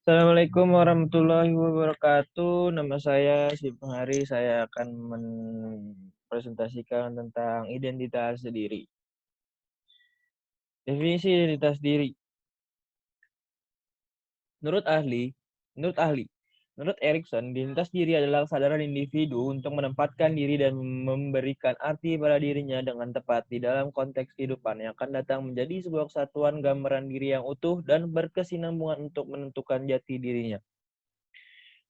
Assalamualaikum warahmatullahi wabarakatuh. Nama saya Sipeng Hari. Saya akan mempresentasikan tentang identitas diri. Definisi identitas diri. Menurut ahli, menurut Erikson, identitas diri adalah kesadaran individu untuk menempatkan diri dan memberikan arti pada dirinya dengan tepat di dalam konteks kehidupan yang akan datang menjadi sebuah kesatuan gambaran diri yang utuh dan berkesinambungan untuk menentukan jati dirinya.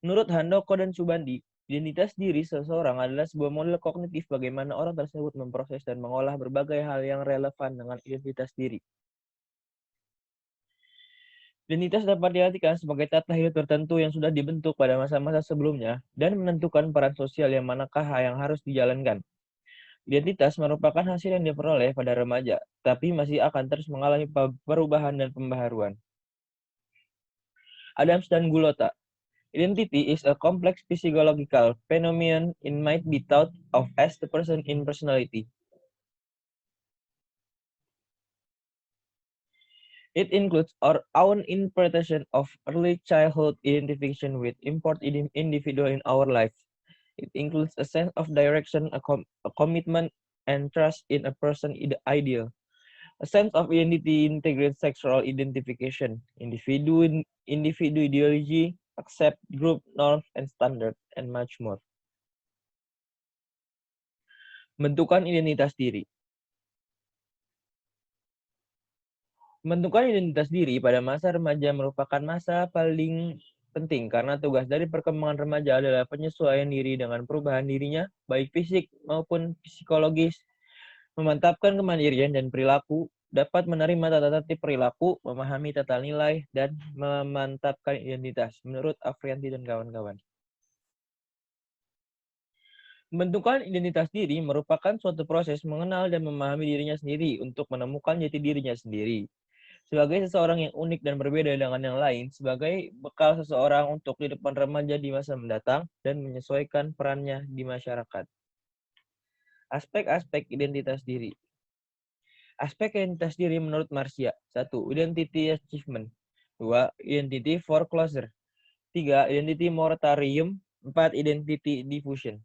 Menurut Handoko dan Subandi, identitas diri seseorang adalah sebuah model kognitif bagaimana orang tersebut memproses dan mengolah berbagai hal yang relevan dengan identitas diri. Identitas dapat diartikan sebagai tata hidup tertentu yang sudah dibentuk pada masa-masa sebelumnya dan menentukan peran sosial yang manakah yang harus dijalankan. Identitas merupakan hasil yang diperoleh pada remaja, tapi masih akan terus mengalami perubahan dan pembaharuan. Adams dan Gulota. Identity is a complex physiological phenomenon. It might be thought of as the person in personality. It includes our own interpretation of early childhood identification with important individual in our life. It includes a sense of direction, a commitment, and trust in a person ideal. A sense of identity integrates sexual identification, individu ideology, accept group norms and standards, and much more. Bentukan identitas diri. Pembentukan identitas diri pada masa remaja merupakan masa paling penting karena tugas dari perkembangan remaja adalah penyesuaian diri dengan perubahan dirinya, baik fisik maupun psikologis, memantapkan kemandirian dan perilaku, dapat menerima tata tertib perilaku, memahami tata nilai, dan memantapkan identitas, menurut Afrianti dan kawan-kawan. Pembentukan identitas diri merupakan suatu proses mengenal dan memahami dirinya sendiri untuk menemukan jati dirinya sendiri. Sebagai seseorang yang unik dan berbeda dengan yang lain, sebagai bekal seseorang untuk di depan remaja di masa mendatang dan menyesuaikan perannya di masyarakat. Aspek-aspek identitas diri. Aspek identitas diri menurut Marcia. 1. Identity achievement. 2. Identity foreclosure. 3. Identity moratorium. 4. Identity diffusion.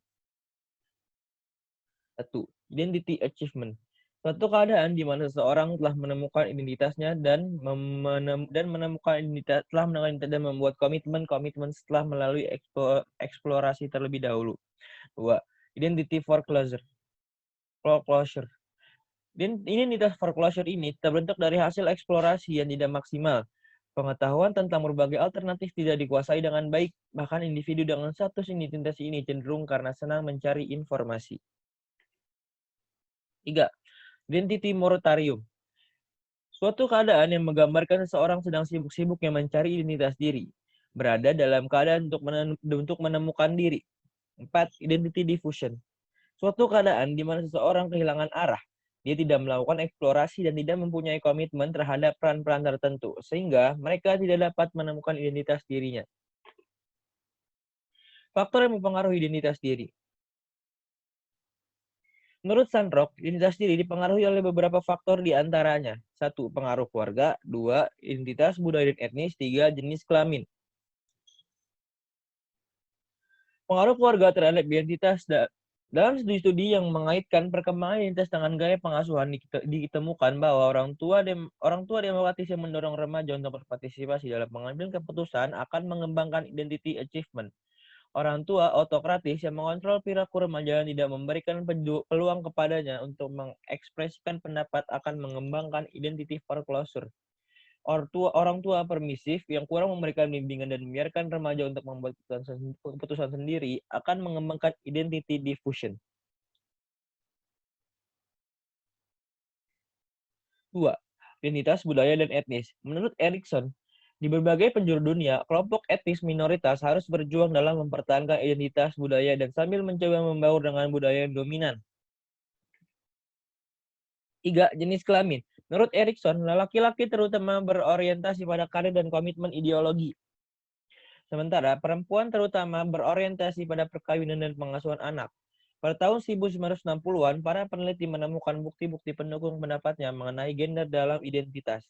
1. Identity achievement. Suatu keadaan di mana seseorang telah menemukan identitasnya dan menemukan identitas telah menemukan dan membuat komitmen setelah melalui eksplorasi terlebih dahulu. 2. Identity foreclosure. Identitas foreclosure ini terbentuk dari hasil eksplorasi yang tidak maksimal. Pengetahuan tentang berbagai alternatif tidak dikuasai dengan baik, bahkan individu dengan status identitas ini cenderung karena senang mencari informasi. 3. Identity moratorium. Suatu keadaan yang menggambarkan seseorang sedang sibuk-sibuknya mencari identitas diri, berada dalam keadaan untuk menemukan diri. 4. Identity diffusion. Suatu keadaan di mana seseorang kehilangan arah, dia tidak melakukan eksplorasi dan tidak mempunyai komitmen terhadap peran-peran tertentu, sehingga mereka tidak dapat menemukan identitas dirinya. Faktor yang mempengaruhi identitas diri. Menurut Sandrock, identitas diri dipengaruhi oleh beberapa faktor di antaranya. 1. Pengaruh keluarga. 2. Identitas budaya dan etnis. 3. Jenis kelamin. Pengaruh keluarga terhadap identitas. Dalam studi-studi yang mengaitkan perkembangan identitas dengan gaya pengasuhan ditemukan bahwa orang tua demokratis yang mendorong remaja untuk berpartisipasi dalam pengambilan keputusan akan mengembangkan identity achievement. Orang tua autokratis yang mengontrol perilaku remaja dan tidak memberikan peluang kepadanya untuk mengekspresikan pendapat akan mengembangkan identity foreclosure. Orang tua permisif yang kurang memberikan bimbingan dan membiarkan remaja untuk membuat keputusan sendiri akan mengembangkan identity diffusion. 2. Identitas budaya dan etnis. Menurut Erikson, di berbagai penjuru dunia, kelompok etnis minoritas harus berjuang dalam mempertahankan identitas budaya dan sambil mencoba membaur dengan budaya yang dominan. 3. Jenis kelamin. Menurut Erikson, laki-laki terutama berorientasi pada karir dan komitmen ideologi. Sementara perempuan terutama berorientasi pada perkawinan dan pengasuhan anak. Pada tahun 1960-an, para peneliti menemukan bukti-bukti pendukung pendapatnya mengenai gender dalam identitas.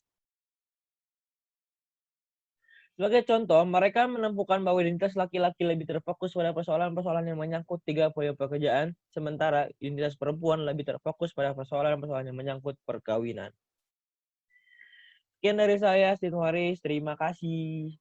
Sebagai contoh, mereka menemukan bahwa identitas laki-laki lebih terfokus pada persoalan-persoalan yang menyangkut 3 poin pekerjaan, sementara identitas perempuan lebih terfokus pada persoalan-persoalan yang menyangkut perkawinan. Sekian dari saya, Sinwaris. Terima kasih.